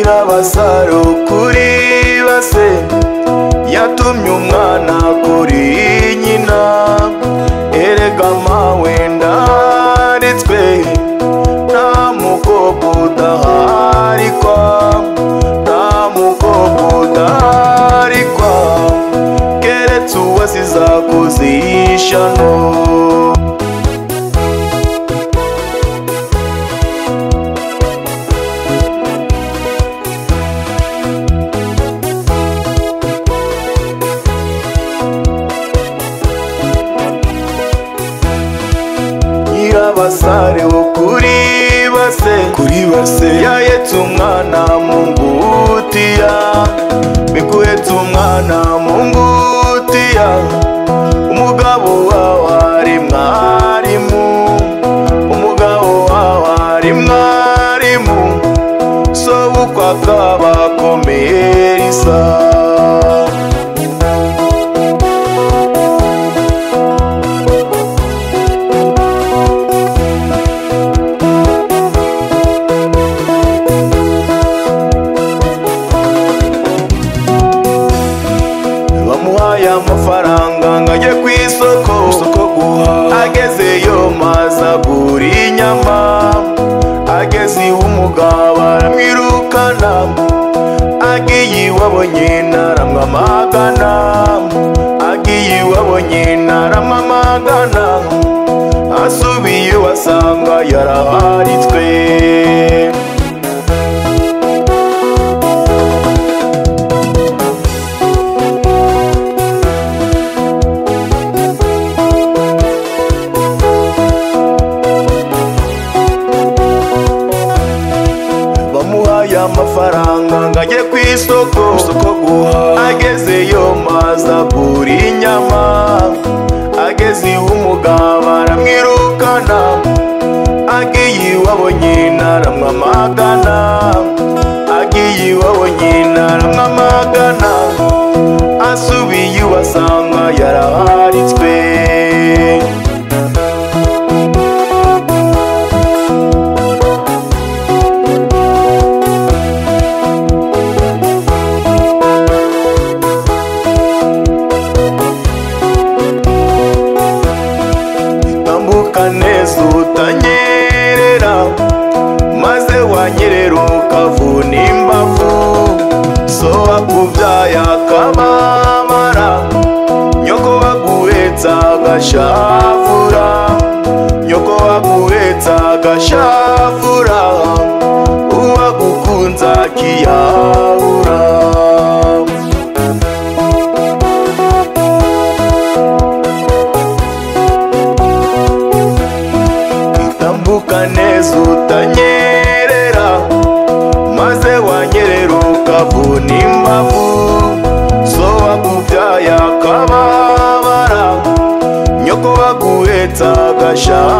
Nyirabasare kuri base yatumye umwana kuri nyina, erega mawe ndaritswe nta mukobwa udaharikwa, nta mukobwa udaharikwa keretse uwasize akoze ishyano. Nyirabasare kuri base yahetse umwana mu ngutiya, biguhetse umwana mu ngutiya, umugabo wawe ari mwarimu, umugabo wawe ari mwarimu, sobukwe akaba komerisa. Amafaranga ngajye ku isoko agezeyo maze agura inyama, ageze iwe umugabo aramwirukana, agiye iwabo nyina aramwamagana, agiye iwabo nyina aramwamagana, asubiye wasanga yaraharitswe. Amafaranga ngajye ku isoko agezeyo maze agura inyama, ageze iwe umugabo aramwirukana, agiye iwabo nyina aramwamagana, agiye iwabo nyina aramwamagana, asubiye wasanga yaraharitswe. Neza utanyerera maze wanyerera ukavuna imbavu, so wakubyaye akababara, nyoko waguhetsa agashafura, nyoko waguhetsa agashafura, uwagukunze akiyahura. Neza utanyerera maze wanyerera ukavuna imbavu, so wakubyaye akababara, nyoko waguhetsa agashafura.